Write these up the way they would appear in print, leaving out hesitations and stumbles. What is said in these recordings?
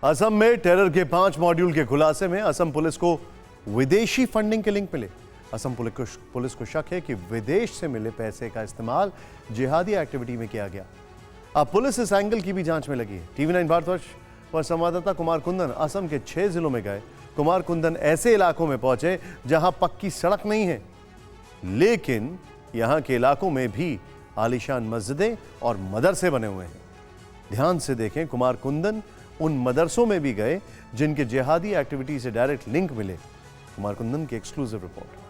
असम में टेरर के 5 मॉड्यूल के खुलासे में असम पुलिस को विदेशी फंडिंग के लिंक मिले। असम पुलिस को शक है कि विदेश से मिले पैसे का इस्तेमाल जिहादी एक्टिविटी में किया गया। अब पुलिस इस एंगल की भी जांच में लगी है। TV9 भारतवर्ष पर संवाददाता कुमार कुंदन असम के 6 जिलों में गए। कुमार कुंदन ऐसे इलाकों में पहुंचे जहां पक्की सड़क नहीं है, लेकिन यहां के इलाकों में भी आलीशान मस्जिदें और मदरसे बने हुए हैं। ध्यान से देखें, कुमार कुंदन उन मदरसों में भी गए जिनके जिहादी एक्टिविटी से डायरेक्ट लिंक मिले। कुमार कुंदन की एक्सक्लूसिव रिपोर्ट।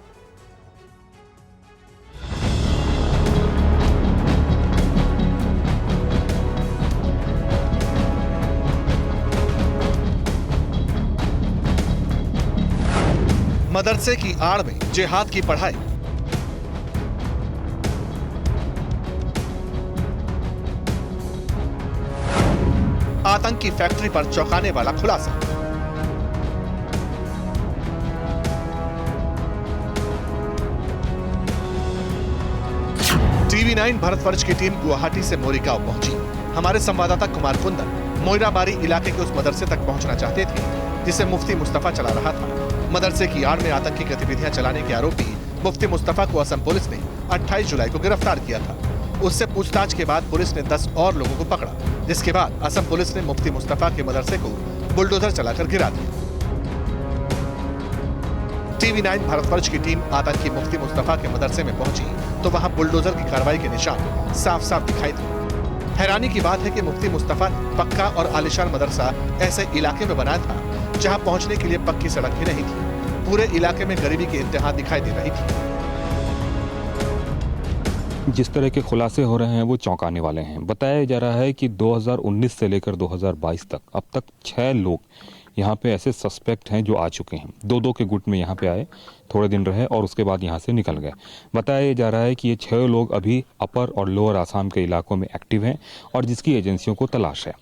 मदरसे की आड़ में जिहाद की पढ़ाई। आतंकी फैक्ट्री पर चौंकाने वाला खुलासा। TV9 भारतवर्ष की टीम गुवाहाटी से मोरीगांव पहुंची। हमारे संवाददाता कुमार कुंदन मोइराबारी इलाके के उस मदरसे तक पहुंचना चाहते थे जिसे मुफ्ती मुस्तफा चला रहा था। मदरसे की आड़ में आतंकी गतिविधियां चलाने के आरोपी मुफ्ती मुस्तफा को असम पुलिस ने 28 जुलाई को गिरफ्तार किया था। उससे पूछताछ के बाद पुलिस ने 10 और लोगों को पकड़ा, जिसके बाद असम पुलिस ने मुफ्ती मुस्तफा के मदरसे को बुलडोजर चलाकर गिरा दिया। TV9 भारतवर्ष की टीम आतंकी मुफ्ती मुस्तफा के मदरसे में पहुंची तो वहां बुलडोजर की कार्रवाई के निशान साफ साफ दिखाई दिए। हैरानी की बात है कि मुफ्ती मुस्तफा ने पक्का और आलिशान मदरसा ऐसे इलाके में बनाया था जहां पहुंचने के लिए पक्की सड़क भी नहीं थी। पूरे इलाके में गरीबी की इंतहा दिखाई दे रही थी। जिस तरह के खुलासे हो रहे हैं वो चौंकाने वाले हैं। बताया जा रहा है कि 2019 से लेकर 2022 तक अब तक 6 लोग यहाँ पे ऐसे सस्पेक्ट हैं जो आ चुके हैं। 2-2 के गुट में यहाँ पे आए, थोड़े दिन रहे और उसके बाद यहाँ से निकल गए। बताया जा रहा है कि ये 6 लोग अभी अपर और लोअर आसाम के इलाकों में एक्टिव हैं और जिसकी एजेंसियों को तलाश है।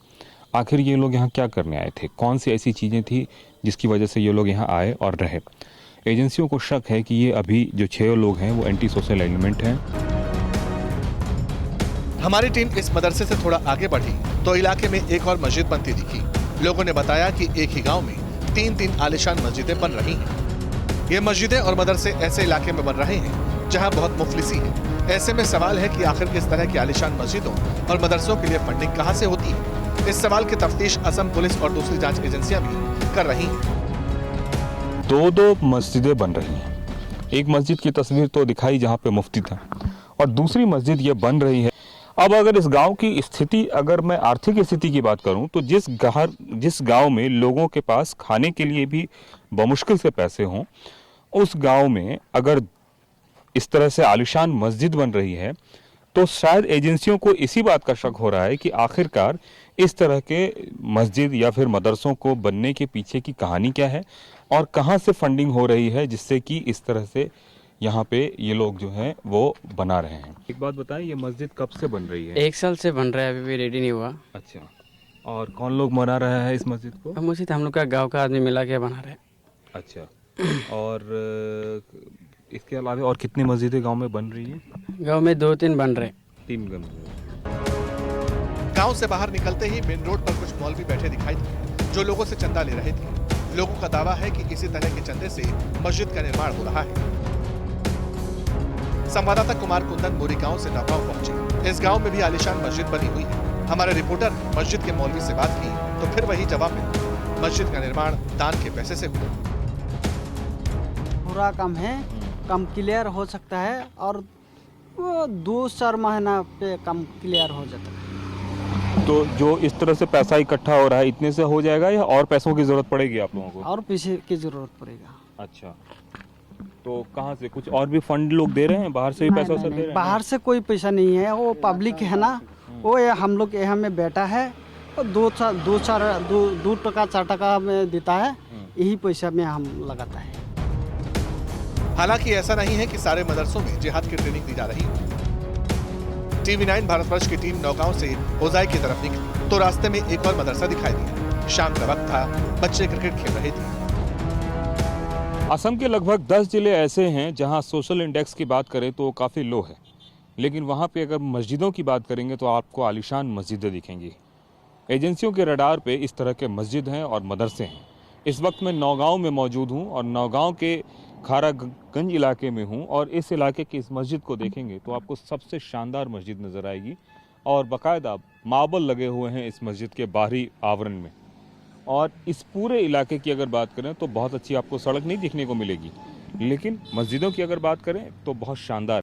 आखिर ये लोग यहाँ क्या करने आए थे, कौन सी ऐसी चीज़ें थी जिसकी वजह से ये लोग यहाँ आए और रहे। एजेंसियों को शक है कि ये अभी जो 6 लोग हैं वो एंटी सोशल एलिमेंट हैं। हमारी टीम इस मदरसे से थोड़ा आगे बढ़ी तो इलाके में एक और मस्जिद बनती दिखी। लोगों ने बताया कि एक ही गांव में 3-3 आलिशान मस्जिदें बन रही हैं। ये मस्जिदें और मदरसे ऐसे इलाके में बन रहे हैं जहां बहुत मुफलिसी है। ऐसे में सवाल है कि आखिर किस तरह की आलिशान मस्जिदों और मदरसों के लिए फंडिंग कहां से होती है। इस सवाल की तफ्तीश असम पुलिस और दूसरी जांच एजेंसियां भी कर रही हैं। 2-2 मस्जिदें बन रही हैं। एक मस्जिद की तस्वीर तो दिखाई जहाँ पे मुफ्ती था और दूसरी मस्जिद ये बन रही है। अब अगर इस गांव की स्थिति, अगर मैं आर्थिक स्थिति की बात करूं तो जिस गांव में लोगों के पास खाने के लिए भी बमुश्किल से पैसे हों, उस गांव में अगर इस तरह से आलिशान मस्जिद बन रही है तो शायद एजेंसियों को इसी बात का शक हो रहा है कि आखिरकार इस तरह के मस्जिद या फिर मदरसों को बनने के पीछे की कहानी क्या है और कहां से फंडिंग हो रही है जिससे कि इस तरह से यहाँ पे ये लोग जो हैं वो बना रहे हैं। एक बात बताएं, ये मस्जिद कब से बन रही है? 1 साल से बन रहा है, अभी भी रेडी नहीं हुआ। अच्छा, और कौन लोग बना रहा है इस मस्जिद को? मस्जिद हम लोग का गांव का आदमी मिला के बना रहे हैं। अच्छा, और इसके अलावा और कितनी मस्जिदें गांव में बन रही हैं? गांव में 2-3 बन रहे। 3 बन रहे। गांव से बाहर निकलते ही मेन रोड पर कुछ मौलवी बैठे दिखाई दिए जो लोगों से चंदा ले रहे थे। लोगों का दावा है कि इसी तरह के चंदे से मस्जिद का निर्माण हो रहा है। संवाददाता कुमार कुंदन मोरीगांव से नौगांव पहुंचे। इस गांव में भी आलिशान मस्जिद बनी हुई है। हमारे रिपोर्टर ने मस्जिद के मौलवी से बात की तो फिर वही जवाब मिला, मस्जिद का निर्माण दान के पैसे से हुआ। पूरा कम है, कम क्लियर हो सकता है और 2-4 महीना पे कम क्लियर हो जाता है। तो जो इस तरह से पैसा इकट्ठा हो रहा है, इतने से हो जाएगा या और पैसों की जरूरत पड़ेगी आप लोगों को? और पैसे की जरूरत पड़ेगा। अच्छा, तो कहाँ से कुछ और भी फंड लोग दे रहे हैं? बाहर से भी पैसा दे रहे हैं? बाहर से कोई पैसा नहीं है, वो पब्लिक है ना, वो हम लोग यहाँ में बैठा है और 2 टका 4 टका में देता है, यही पैसा में हम लगाता है। हालांकि ऐसा नहीं है कि सारे मदरसों में जिहाद की ट्रेनिंग दी जा रही है। TV9 भारतवर्ष की टीम नौगांव से होजाई की तरफ निकली तो रास्ते में एक और मदरसा दिखाई दिया। शाम का वक्त था, बच्चे क्रिकेट खेल रहे थे। असम के लगभग 10 जिले ऐसे हैं जहां सोशल इंडेक्स की बात करें तो काफ़ी लो है, लेकिन वहां पे अगर मस्जिदों की बात करेंगे तो आपको आलिशान मस्जिदें दिखेंगी। एजेंसियों के रडार पे इस तरह के मस्जिद हैं और मदरसे हैं। इस वक्त मैं नौगांव में मौजूद हूं और नौगांव के खारागंज इलाके में हूं और इस इलाके की इस मस्जिद को देखेंगे तो आपको सबसे शानदार मस्जिद नज़र आएगी और बाकायदा मार्बल लगे हुए हैं इस मस्जिद के बाहरी आवरण में। और इस पूरे इलाके की अगर बात करें तो बहुत अच्छी आपको सड़क नहीं देखने को मिलेगी, लेकिन मस्जिदों की अगर बात करें तो बहुत शानदार।